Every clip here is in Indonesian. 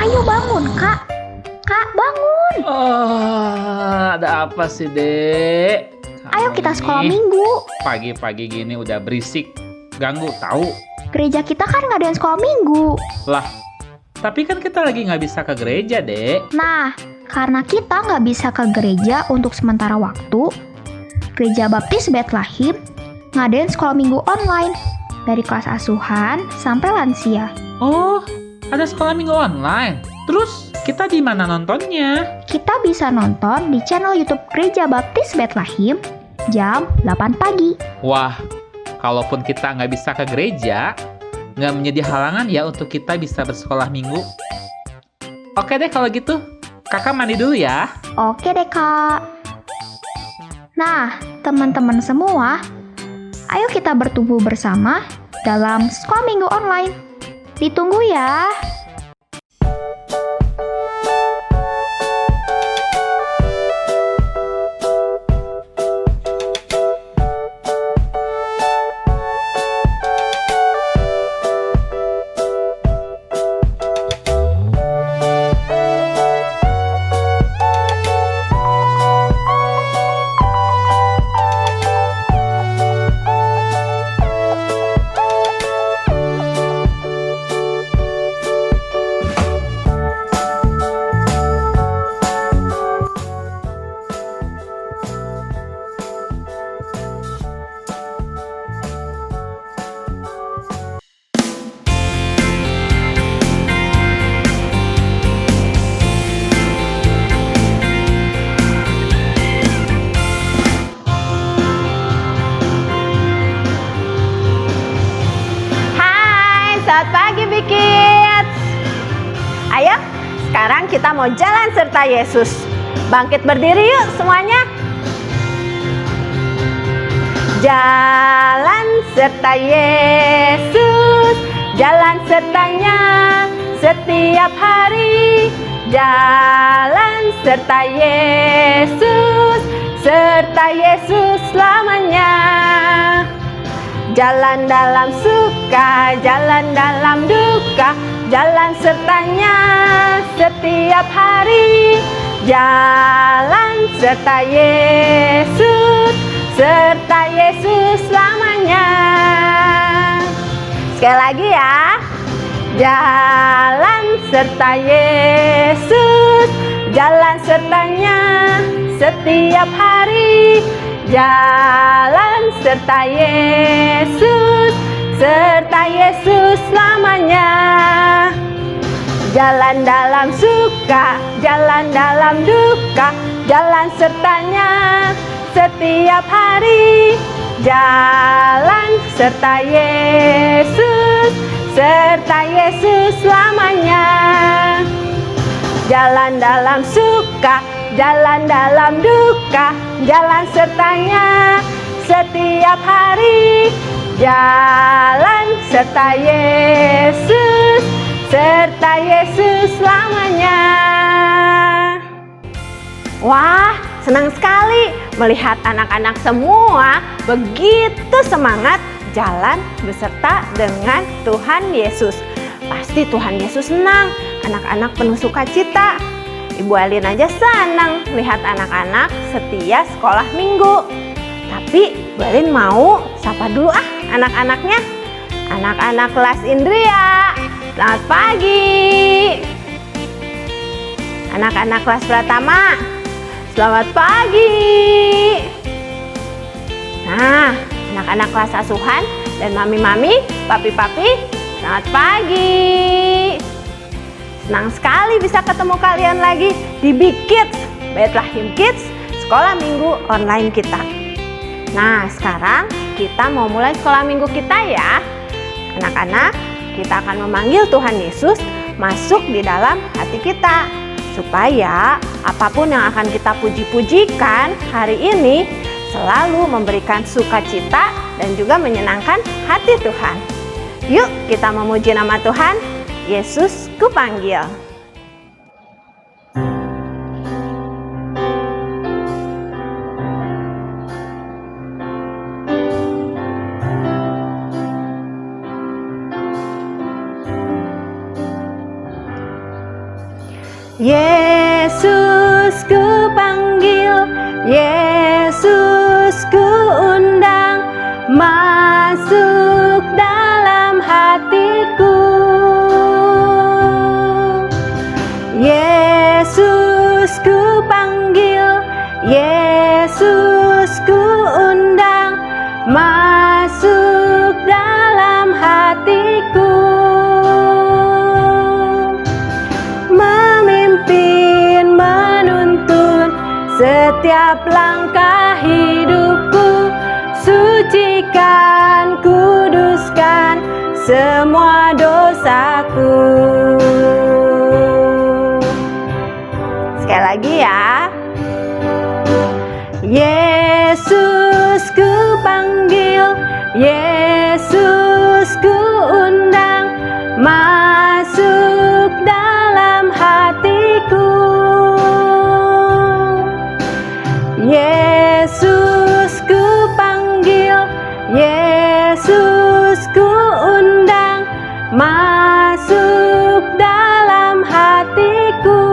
Ayo bangun, Kak. Kak, bangun. Ada apa sih, Dek? Ayo kita sekolah minggu. Pagi-pagi gini udah berisik. Ganggu, tahu? Gereja kita kan ngadain sekolah minggu. Lah, tapi kan kita lagi nggak bisa ke gereja, Dek. Nah, karena kita nggak bisa ke gereja untuk sementara waktu, Gereja Baptis Bethlehem ngadain sekolah minggu online dari kelas asuhan sampai lansia. Oh, ada sekolah minggu online. Terus, kita di mana nontonnya? Kita bisa nonton di channel YouTube Gereja Baptis Bethlehem jam 8 pagi. Wah, kalaupun kita nggak bisa ke gereja, nggak menjadi halangan ya untuk kita bisa bersekolah minggu. Oke deh kalau gitu, kakak mandi dulu ya. Oke deh, Kak. Nah, teman-teman semua, ayo kita bertumbuh bersama dalam sekolah minggu online. Ditunggu ya. Selamat pagi, Bikids. Ayo, sekarang kita mau jalan serta Yesus. Bangkit berdiri yuk semuanya. Jalan serta Yesus, jalan sertanya setiap hari. Jalan serta Yesus selamanya. Jalan dalam suka, jalan dalam duka, jalan sertanya setiap hari. Jalan serta Yesus selamanya. Sekali lagi ya. Jalan serta Yesus, jalan sertanya setiap hari. Jalan serta Yesus selamanya. Jalan dalam suka, jalan dalam duka, jalan sertanya setiap hari. Jalan serta Yesus selamanya. Jalan dalam suka, jalan dalam duka, jalan sertanya setiap hari. Jalan serta Yesus selamanya. Wah, senang sekali melihat anak-anak semua begitu semangat jalan beserta dengan Tuhan Yesus. Pasti Tuhan Yesus senang, anak-anak penuh sukacita. Ibu Alin aja senang lihat anak-anak setia sekolah minggu. Tapi Bu Alin mau sapa dulu anak-anaknya. Anak-anak kelas Indria, selamat pagi. Anak-anak kelas Pratama, selamat pagi. Nah, anak-anak kelas asuhan dan mami-mami, papi-papi, selamat pagi. Senang sekali bisa ketemu kalian lagi di Big Kids, Bethlehem Kids, sekolah minggu online kita. Nah, sekarang kita mau mulai sekolah minggu kita ya. Anak-anak, kita akan memanggil Tuhan Yesus masuk di dalam hati kita. Supaya apapun yang akan kita puji-pujikan hari ini selalu memberikan sukacita dan juga menyenangkan hati Tuhan. Yuk kita memuji nama Tuhan. Yesus kupanggil. Yesus ku undang masuk dalam hatiku, memimpin, menuntun setiap langkah hidupku, sucikan, kuduskan semua dosaku. Sekali lagi ya. Yesus ku panggil, Yesus ku undang masuk dalam hatiku. Yesus ku panggil, Yesus ku undang masuk dalam hatiku,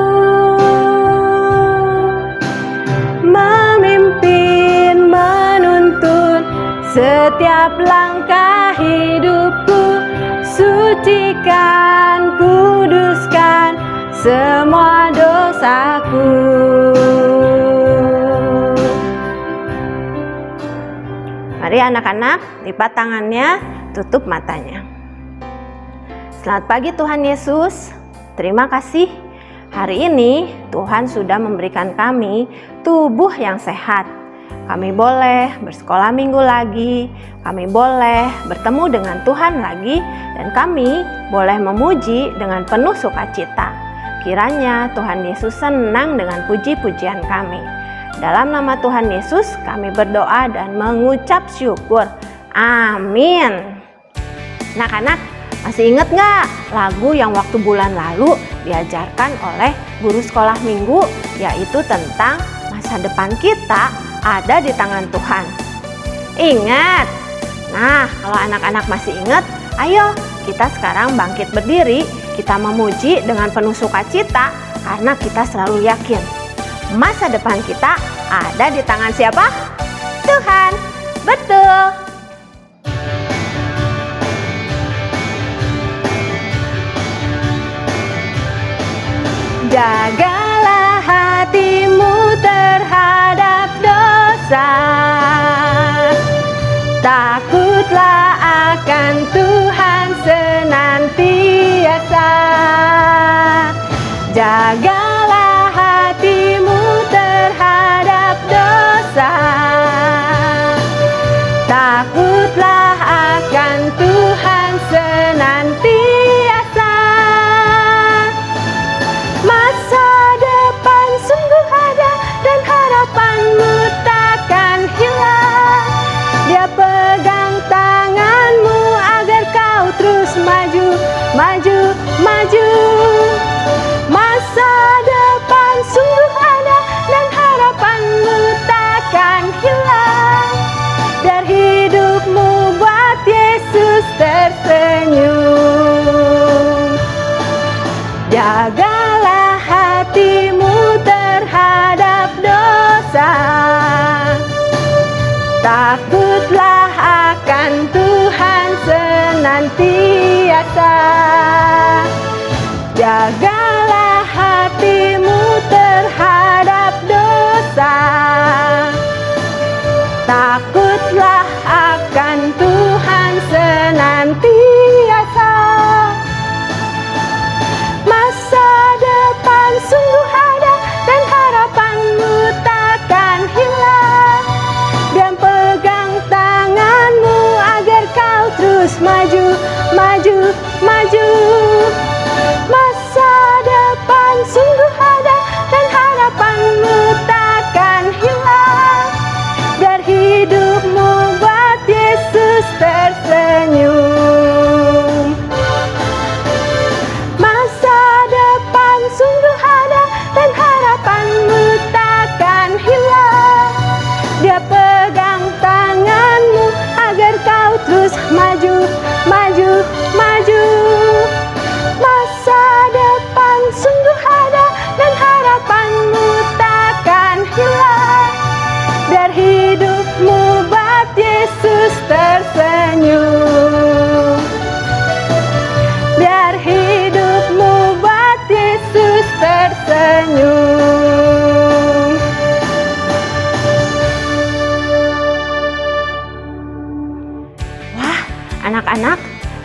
memimpin, menuntun setiap langkah hidupku, sucikan, kuduskan semua dosaku. Mari anak-anak, lipat tangannya, tutup matanya. Selamat pagi Tuhan Yesus. Terima kasih. Hari ini Tuhan sudah memberikan kami tubuh yang sehat. Kami boleh bersekolah minggu lagi, kami boleh bertemu dengan Tuhan lagi, dan kami boleh memuji dengan penuh sukacita. Kiranya Tuhan Yesus senang dengan puji-pujian kami. Dalam nama Tuhan Yesus kami berdoa dan mengucap syukur. Amin. Anak-anak, masih ingat gak lagu yang waktu bulan lalu diajarkan oleh guru sekolah minggu, yaitu tentang masa depan kita ada di tangan Tuhan? Ingat? Nah, kalau anak-anak masih ingat, ayo kita sekarang bangkit berdiri, kita memuji dengan penuh sukacita karena kita selalu yakin masa depan kita ada di tangan siapa? Tuhan. Betul. Jagalah hatimu terhadap dosa, takutlah akan Tuhan senantiasa. Jagalah hatimu terhadap dosa, takutlah akan Tuhan senantiasa. Masa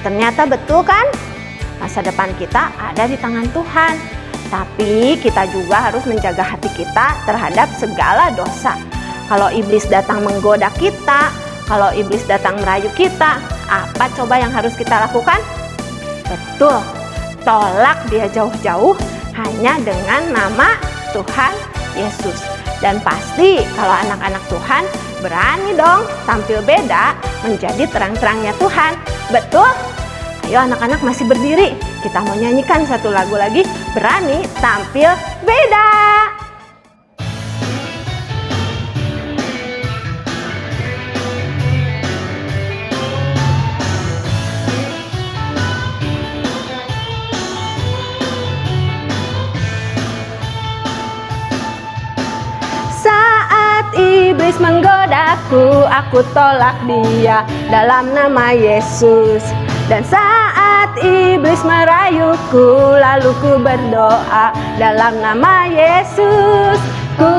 ternyata betul kan? Masa depan kita ada di tangan Tuhan. Tapi kita juga harus menjaga hati kita terhadap segala dosa. Kalau iblis datang menggoda kita, kalau iblis datang merayu kita, apa coba yang harus kita lakukan? Betul, tolak dia jauh-jauh hanya dengan nama Tuhan Yesus. Dan pasti kalau anak-anak Tuhan berani dong tampil beda menjadi terang-terangnya Tuhan. Betul? Ayo anak-anak masih berdiri. Kita mau nyanyikan satu lagu lagi, berani tampil beda. Iblis menggodaku, aku tolak dia dalam nama Yesus. Dan saat iblis merayuku, lalu ku berdoa dalam nama Yesus. Ku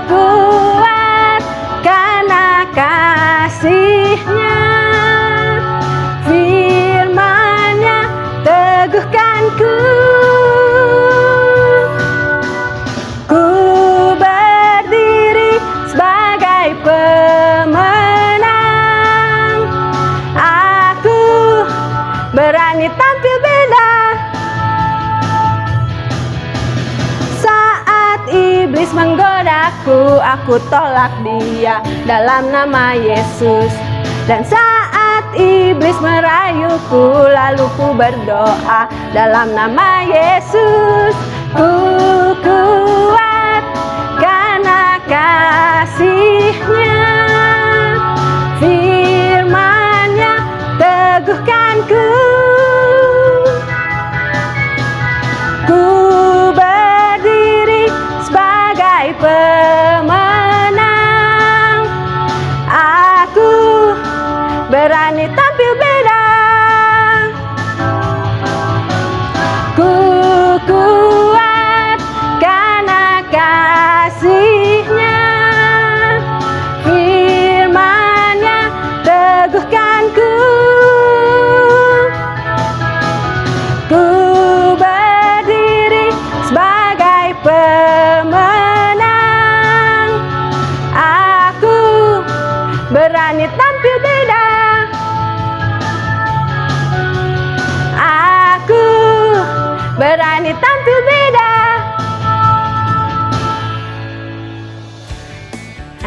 kuat karena kasih-Nya, firman-Nya teguhkanku. Pemenang, aku berani tampil beda. Saat iblis menggodaku, aku tolak dia dalam nama Yesus. Dan saat iblis merayuku, lalu ku berdoa dalam nama Yesus. Ku kuat karena kasih-Nya, firman-Nya teguhkanku. Ku berdiri sebagai pemenang, aku berani tampil beda. Ku kuat karena kasih-Nya, firman-Nya teguhkanku. Ku berdiri sebagai pemenang, aku berani tampil beda. Aku berani tampil beda.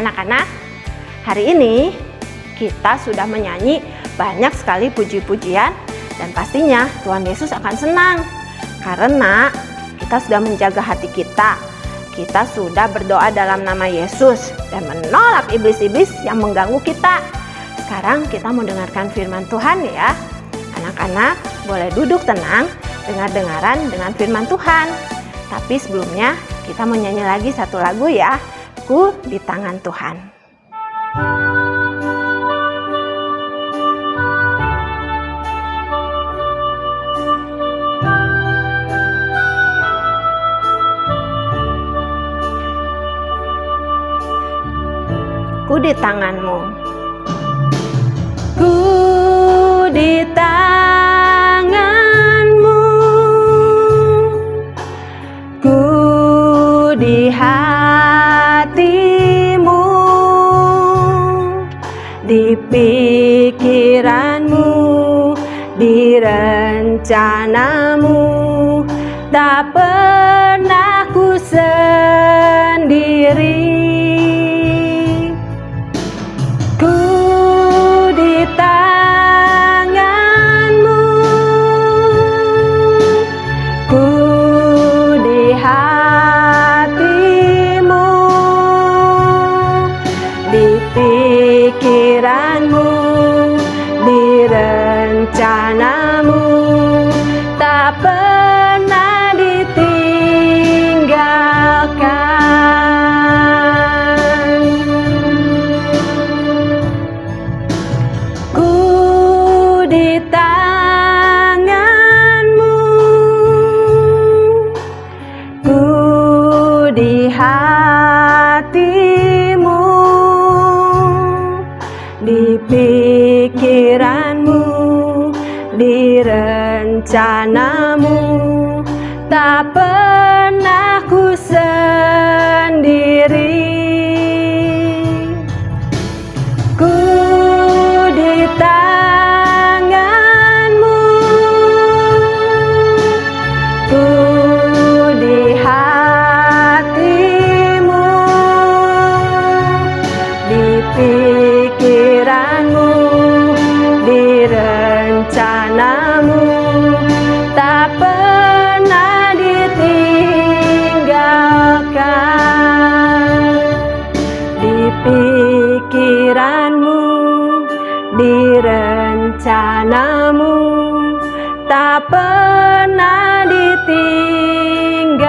Anak-anak, hari ini kita sudah menyanyi banyak sekali puji-pujian dan pastinya Tuhan Yesus akan senang karena kita sudah menjaga hati kita. Kita sudah berdoa dalam nama Yesus dan menolak iblis-iblis yang mengganggu kita. Sekarang kita mau dengarkan firman Tuhan ya. Anak-anak boleh duduk tenang, dengar-dengaran dengan firman Tuhan. Tapi sebelumnya kita mau nyanyi lagi satu lagu ya. Ku di tangan Tuhan. Ku di tanganmu. Ku di tanganmu. Ku di hatimu, di pikiranmu, di rencanamu. Tak pernah ku sendiri. Ku di tanganmu, ku di hatimu, di pikiranmu, di rencanamu. Tak pernah ditinggalkan. Ku di tanganmu, ku di hatimu, di pikiranmu, di rencanamu. Tak pernah ku sendiri, ku di tanganmu, ku di hatimu, di pikiranmu, di rencanamu. Tak pernah ditinggalkan, di pikiranmu, di rencanamu. Tak pernah ditinggalkan.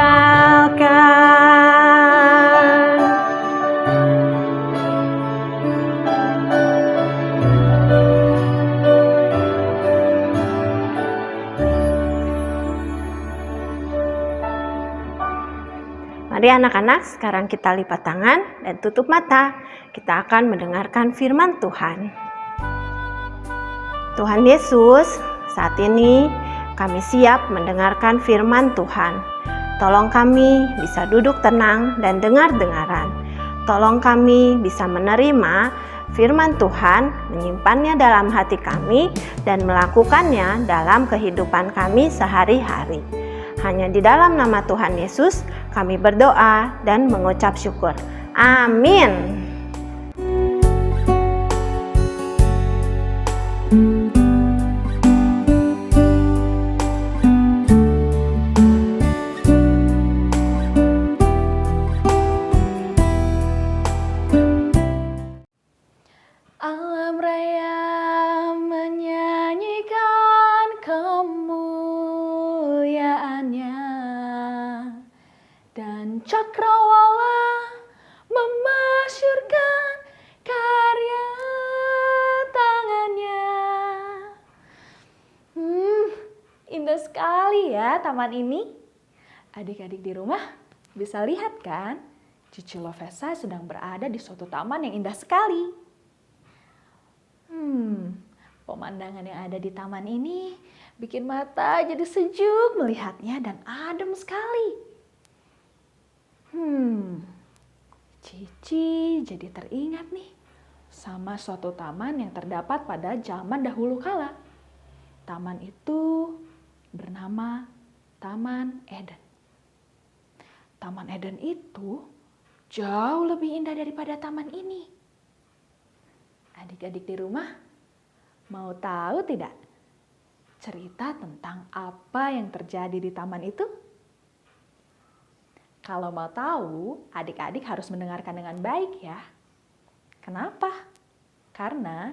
Mari anak-anak, sekarang kita lipat tangan dan tutup mata. Kita akan mendengarkan firman Tuhan. Tuhan Yesus, saat ini kami siap mendengarkan firman Tuhan. Tolong kami bisa duduk tenang dan dengar-dengaran. Tolong kami bisa menerima firman Tuhan, menyimpannya dalam hati kami, dan melakukannya dalam kehidupan kami sehari-hari. Hanya di dalam nama Tuhan Yesus kami berdoa dan mengucap syukur. Amin. Alam raya menyanyikan kemuliaannya, dan cakrawala memasyurkan karya tangannya. Indah sekali ya taman ini. Adik-adik di rumah bisa lihat kan? Cici Lovesa sedang berada di suatu taman yang indah sekali. Pemandangan yang ada di taman ini bikin mata jadi sejuk melihatnya dan adem sekali. Cici jadi teringat nih sama suatu taman yang terdapat pada zaman dahulu kala. Taman itu bernama Taman Eden. Taman Eden itu jauh lebih indah daripada taman ini. Adik-adik di rumah, mau tahu tidak cerita tentang apa yang terjadi di taman itu? Kalau mau tahu, adik-adik harus mendengarkan dengan baik ya. Kenapa? Karena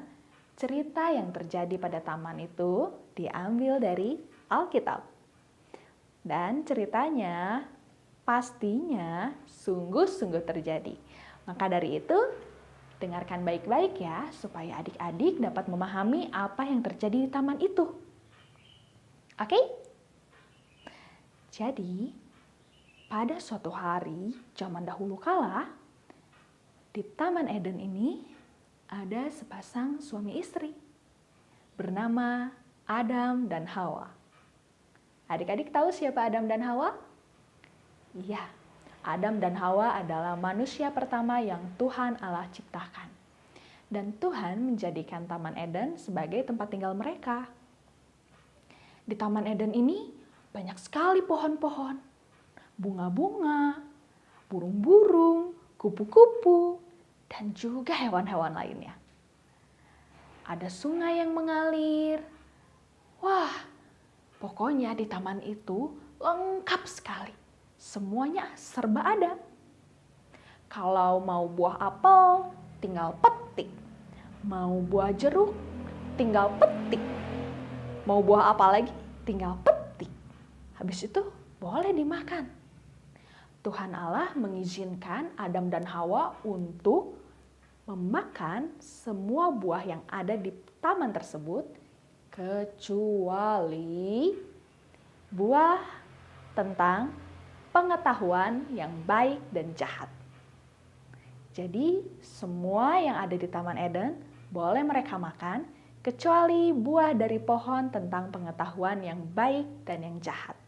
cerita yang terjadi pada taman itu diambil dari Alkitab. Dan ceritanya pastinya sungguh-sungguh terjadi. Maka dari itu, dengarkan baik-baik ya, supaya adik-adik dapat memahami apa yang terjadi di taman itu. Oke? Jadi, pada suatu hari, zaman dahulu kala, di Taman Eden ini ada sepasang suami istri bernama Adam dan Hawa. Adik-adik tahu siapa Adam dan Hawa? Iya, Adam dan Hawa adalah manusia pertama yang Tuhan Allah ciptakan. Dan Tuhan menjadikan Taman Eden sebagai tempat tinggal mereka. Di Taman Eden ini banyak sekali pohon-pohon, bunga-bunga, burung-burung, kupu-kupu, dan juga hewan-hewan lainnya. Ada sungai yang mengalir. Wah, pokoknya di taman itu lengkap sekali. Semuanya serba ada. Kalau mau buah apel, tinggal petik. Mau buah jeruk, tinggal petik. Mau buah apa lagi, tinggal petik. Habis itu boleh dimakan. Tuhan Allah mengizinkan Adam dan Hawa untuk memakan semua buah yang ada di taman tersebut, kecuali buah tentang pengetahuan yang baik dan jahat. Jadi semua yang ada di Taman Eden boleh mereka makan kecuali buah dari pohon tentang pengetahuan yang baik dan yang jahat.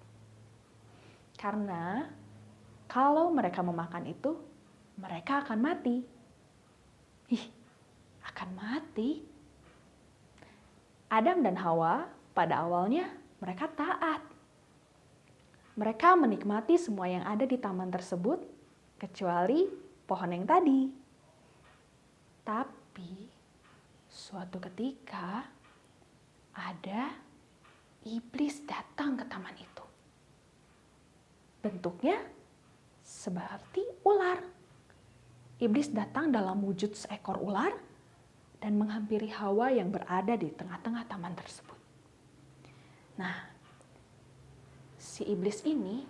Karena kalau mereka memakan itu, mereka akan mati. Akan mati? Adam dan Hawa pada awalnya mereka taat. Mereka menikmati semua yang ada di taman tersebut, kecuali pohon yang tadi. Tapi suatu ketika ada iblis datang ke taman itu. Bentuknya seperti ular. Iblis datang dalam wujud seekor ular dan menghampiri Hawa yang berada di tengah-tengah taman tersebut. Nah, si iblis ini,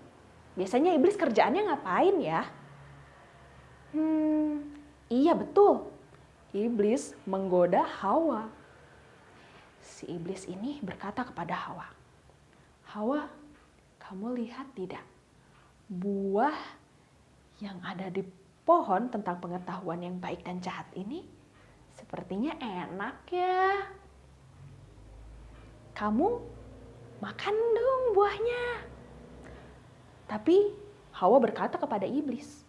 biasanya iblis kerjaannya ngapain ya? Iya betul, iblis menggoda Hawa. Si iblis ini berkata kepada Hawa, "Hawa, kamu lihat tidak? Buah yang ada di pohon tentang pengetahuan yang baik dan jahat ini sepertinya enak ya. Kamu makan dong buahnya." Tapi Hawa berkata kepada iblis,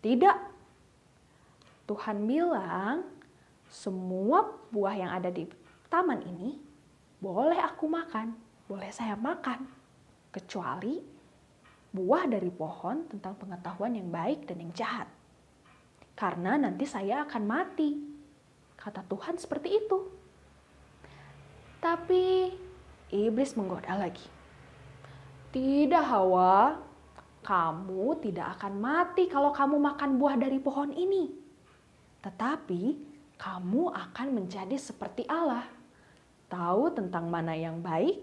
"Tidak. Tuhan bilang semua buah yang ada di taman ini boleh aku makan, boleh saya makan, kecuali buah dari pohon tentang pengetahuan yang baik dan yang jahat. Karena nanti saya akan mati." Kata Tuhan seperti itu. Tapi iblis menggoda lagi. "Tidak Hawa, kamu tidak akan mati kalau kamu makan buah dari pohon ini. Tetapi kamu akan menjadi seperti Allah, tahu tentang mana yang baik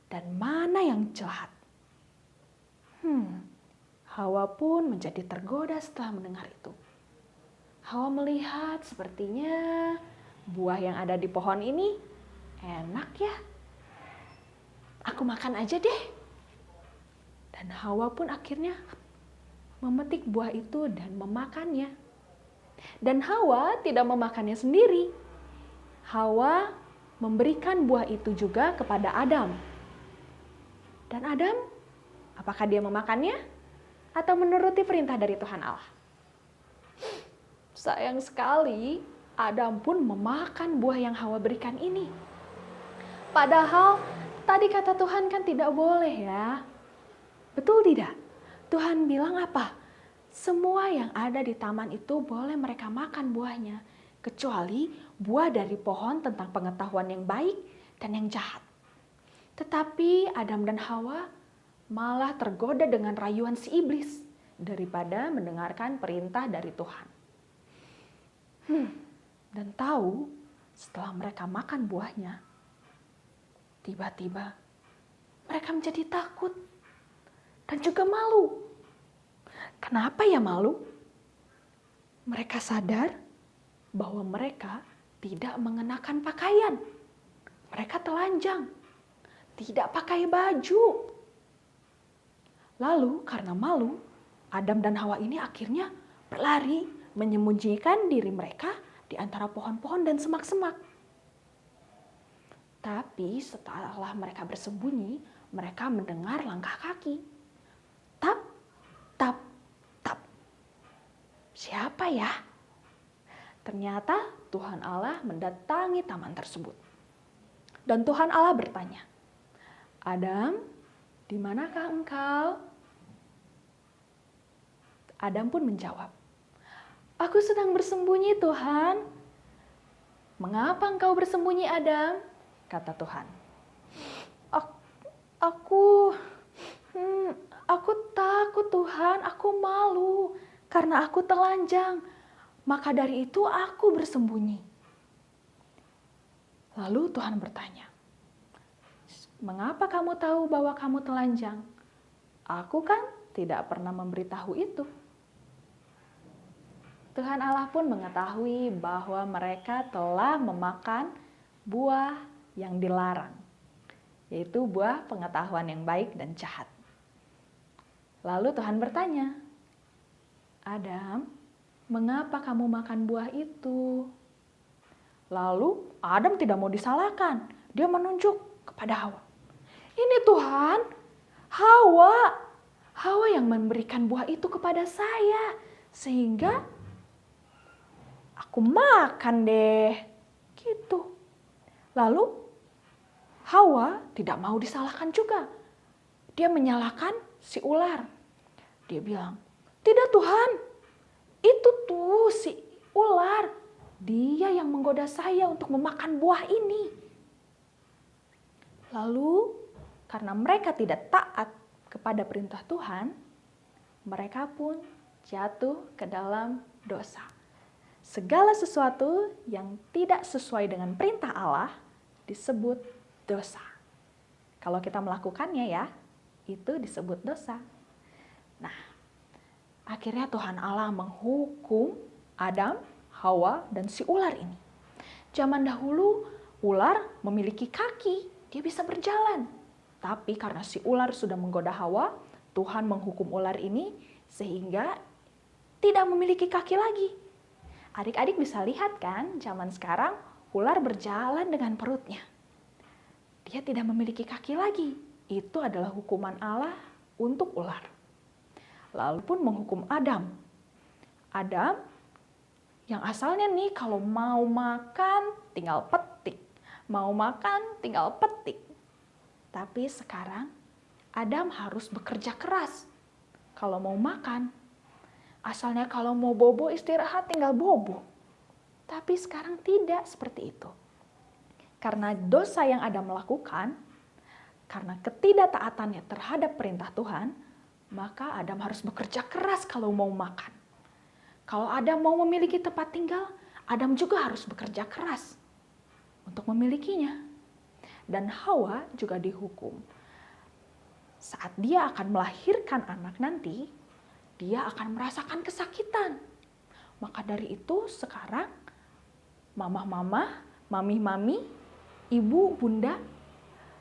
dan mana yang jahat." Hawa pun menjadi tergoda setelah mendengar itu. Hawa melihat sepertinya buah yang ada di pohon ini enak ya. Aku makan aja deh. Dan Hawa pun akhirnya memetik buah itu dan memakannya. Dan Hawa tidak memakannya sendiri. Hawa memberikan buah itu juga kepada Adam. Dan Adam, apakah dia memakannya atau menuruti perintah dari Tuhan Allah? Sayang sekali, Adam pun memakan buah yang Hawa berikan ini. Padahal tadi kata Tuhan kan tidak boleh ya. Betul tidak? Tuhan bilang apa? Semua yang ada di taman itu boleh mereka makan buahnya, kecuali buah dari pohon tentang pengetahuan yang baik dan yang jahat. Tetapi Adam dan Hawa malah tergoda dengan rayuan si iblis daripada mendengarkan perintah dari Tuhan. Dan tahu setelah mereka makan buahnya, tiba-tiba mereka menjadi takut dan juga malu. Kenapa ya malu? Mereka sadar bahwa mereka tidak mengenakan pakaian. Mereka telanjang, tidak pakai baju. Lalu karena malu, Adam dan Hawa ini akhirnya berlari menyembunyikan diri mereka di antara pohon-pohon dan semak-semak. Tapi setelah mereka bersembunyi, mereka mendengar langkah kaki. Tap, tap, tap. Siapa ya? Ternyata Tuhan Allah mendatangi taman tersebut. Dan Tuhan Allah bertanya, "Adam, di manakah engkau?" Adam pun menjawab, "Aku sedang bersembunyi, Tuhan." "Mengapa engkau bersembunyi, Adam?" kata Tuhan. Aku takut, Tuhan. Aku malu karena aku telanjang. Maka dari itu aku bersembunyi." Lalu Tuhan bertanya, "Mengapa kamu tahu bahwa kamu telanjang? Aku kan tidak pernah memberitahu itu." Tuhan Allah pun mengetahui bahwa mereka telah memakan buah yang dilarang, yaitu buah pengetahuan yang baik dan jahat. Lalu Tuhan bertanya, "Adam, mengapa kamu makan buah itu?" Lalu Adam tidak mau disalahkan. Dia menunjuk kepada Hawa. Ini Tuhan, Hawa yang memberikan buah itu kepada saya. Sehingga aku makan deh. Gitu. Lalu Hawa tidak mau disalahkan juga. Dia menyalahkan si ular. Dia bilang, tidak Tuhan, itu tuh si ular. Dia yang menggoda saya untuk memakan buah ini. Lalu karena mereka tidak taat kepada perintah Tuhan, mereka pun jatuh ke dalam dosa. Segala sesuatu yang tidak sesuai dengan perintah Allah disebut dosa. Kalau kita melakukannya ya, itu disebut dosa. Nah, akhirnya Tuhan Allah menghukum Adam, Hawa, dan si ular ini. Zaman dahulu, ular memiliki kaki, dia bisa berjalan. Tapi karena si ular sudah menggoda Hawa, Tuhan menghukum ular ini sehingga tidak memiliki kaki lagi. Adik-adik bisa lihat kan, zaman sekarang ular berjalan dengan perutnya. Dia tidak memiliki kaki lagi. Itu adalah hukuman Allah untuk ular. Lalu pun menghukum Adam. Adam yang asalnya nih kalau mau makan tinggal petik. Mau makan tinggal petik. Tapi sekarang Adam harus bekerja keras. Kalau mau makan, asalnya kalau mau bobo istirahat tinggal bobo. Tapi sekarang tidak seperti itu. Karena dosa yang Adam lakukan, karena ketidaktaatannya terhadap perintah Tuhan, maka Adam harus bekerja keras kalau mau makan. Kalau Adam mau memiliki tempat tinggal, Adam juga harus bekerja keras untuk memilikinya. Dan Hawa juga dihukum. Saat dia akan melahirkan anak nanti, dia akan merasakan kesakitan. Maka dari itu sekarang mama-mama, mami-mami, ibu, bunda,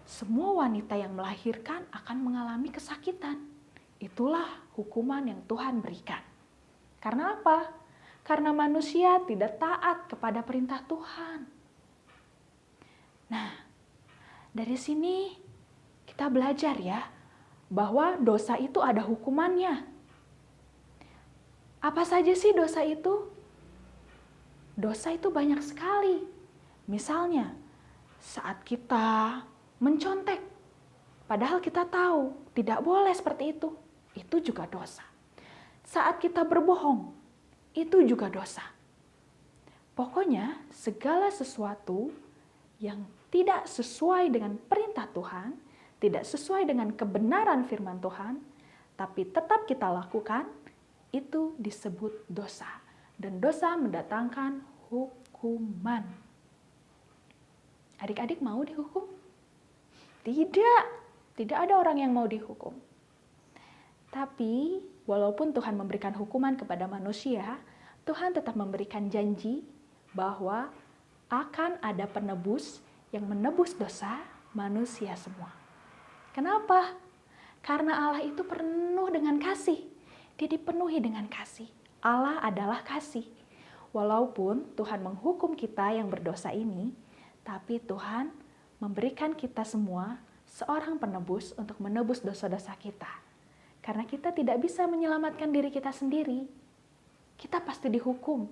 semua wanita yang melahirkan akan mengalami kesakitan. Itulah hukuman yang Tuhan berikan. Karena apa? Karena manusia tidak taat kepada perintah Tuhan. Nah, dari sini kita belajar ya, bahwa dosa itu ada hukumannya. Apa saja sih dosa itu? Dosa itu banyak sekali. Misalnya, saat kita mencontek, padahal kita tahu tidak boleh seperti itu juga dosa. Saat kita berbohong, itu juga dosa. Pokoknya segala sesuatu yang tidak sesuai dengan perintah Tuhan, tidak sesuai dengan kebenaran firman Tuhan, tapi tetap kita lakukan, itu disebut dosa. Dan dosa mendatangkan hukuman. Adik-adik mau dihukum? Tidak ada orang yang mau dihukum. Tapi walaupun Tuhan memberikan hukuman kepada manusia, Tuhan tetap memberikan janji bahwa akan ada penebus yang menebus dosa manusia semua. Kenapa? Karena Allah itu penuh dengan kasih. Dia dipenuhi dengan kasih. Allah adalah kasih. Walaupun Tuhan menghukum kita yang berdosa ini, tapi Tuhan memberikan kita semua seorang penebus untuk menebus dosa-dosa kita. Karena kita tidak bisa menyelamatkan diri kita sendiri. Kita pasti dihukum.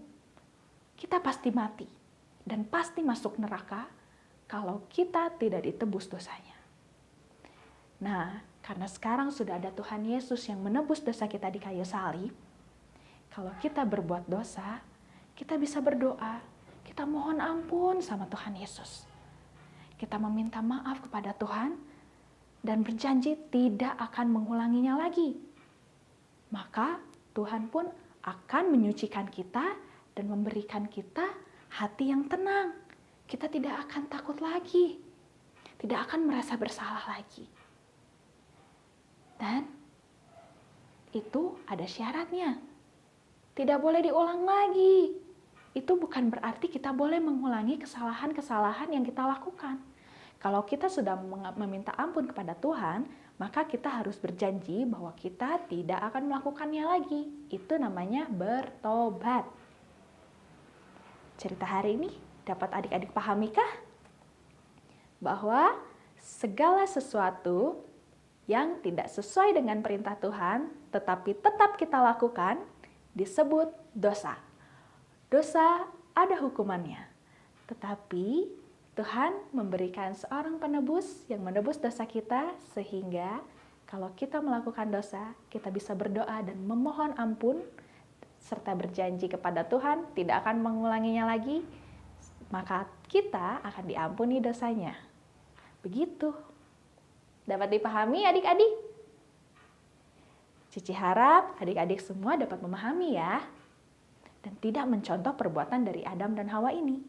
Kita pasti mati. Dan pasti masuk neraka kalau kita tidak ditebus dosanya. Nah, karena sekarang sudah ada Tuhan Yesus yang menebus dosa kita di kayu salib, kalau kita berbuat dosa, kita bisa berdoa. Kita mohon ampun sama Tuhan Yesus. Kita meminta maaf kepada Tuhan dan berjanji tidak akan mengulanginya lagi. Maka Tuhan pun akan menyucikan kita dan memberikan kita hati yang tenang. Kita tidak akan takut lagi. Tidak akan merasa bersalah lagi. Dan itu ada syaratnya. Tidak boleh diulang lagi. Itu bukan berarti kita boleh mengulangi kesalahan-kesalahan yang kita lakukan. Kalau kita sudah meminta ampun kepada Tuhan, maka kita harus berjanji bahwa kita tidak akan melakukannya lagi. Itu namanya bertobat. Cerita hari ini Dapat adik-adik pahamikah? Bahwa segala sesuatu yang tidak sesuai dengan perintah Tuhan, tetapi tetap kita lakukan, disebut dosa. Dosa ada hukumannya. Tetapi Tuhan memberikan seorang penebus yang menebus dosa kita, sehingga kalau kita melakukan dosa, kita bisa berdoa dan memohon ampun, serta berjanji kepada Tuhan tidak akan mengulanginya lagi, maka kita akan diampuni dosanya. Begitu. Dapat dipahami adik-adik? Cici harap adik-adik semua dapat memahami ya, dan tidak mencontoh perbuatan dari Adam dan Hawa ini.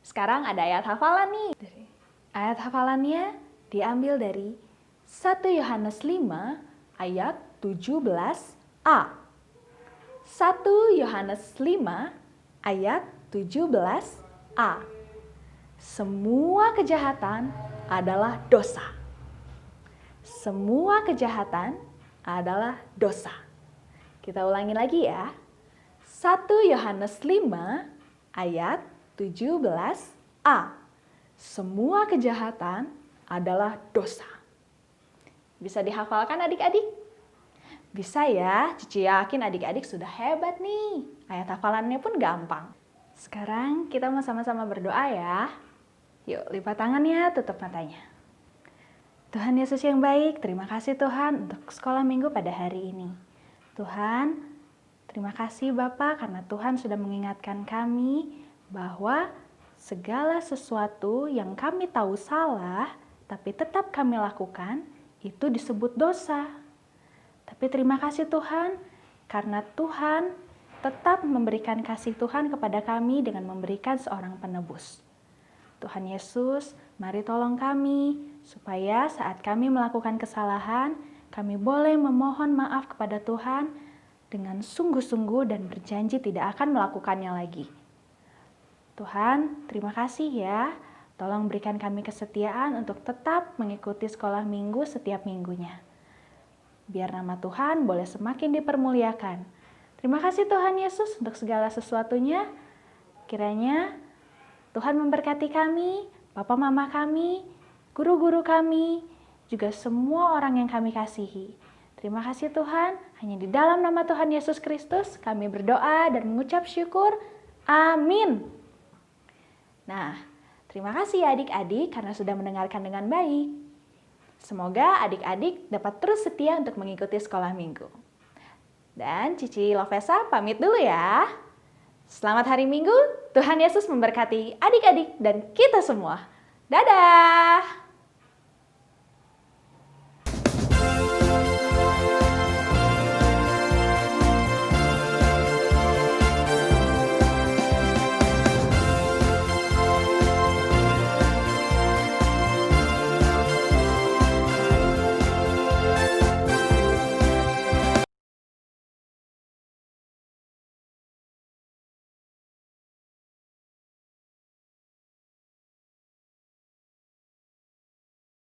Sekarang ada ayat hafalan nih. Ayat hafalannya diambil dari 1 Yohanes 5 ayat 17a. 1 Yohanes 5 ayat 17a. Semua kejahatan adalah dosa. Semua kejahatan adalah dosa. Kita ulangi lagi ya. 1 Yohanes 5 ayat 17a. Semua kejahatan adalah dosa. Bisa dihafalkan adik-adik? Bisa ya, Cici yakin adik-adik sudah hebat nih. Ayat hafalannya pun gampang. Sekarang kita mau sama-sama berdoa ya. Yuk, lipat tangannya, tutup matanya. Tuhan Yesus yang baik, terima kasih Tuhan untuk sekolah minggu pada hari ini. Tuhan, terima kasih Bapak karena Tuhan sudah mengingatkan kami bahwa segala sesuatu yang kami tahu salah, tapi tetap kami lakukan, itu disebut dosa. Tapi terima kasih Tuhan, karena Tuhan tetap memberikan kasih Tuhan kepada kami dengan memberikan seorang penebus. Tuhan Yesus, mari tolong kami, supaya saat kami melakukan kesalahan, kami boleh memohon maaf kepada Tuhan dengan sungguh-sungguh dan berjanji tidak akan melakukannya lagi. Tuhan, terima kasih ya. Tolong berikan kami kesetiaan untuk tetap mengikuti sekolah minggu setiap minggunya. Biar nama Tuhan boleh semakin dipermuliakan. Terima kasih Tuhan Yesus untuk segala sesuatunya. Kiranya Tuhan memberkati kami, Papa Mama kami, guru-guru kami, juga semua orang yang kami kasihi. Terima kasih Tuhan, hanya di dalam nama Tuhan Yesus Kristus kami berdoa dan mengucap syukur. Amin. Nah, terima kasih ya adik-adik karena sudah mendengarkan dengan baik. Semoga adik-adik dapat terus setia untuk mengikuti sekolah minggu. Dan Cici Lovesa pamit dulu ya. Selamat hari Minggu, Tuhan Yesus memberkati adik-adik dan kita semua. Dadah!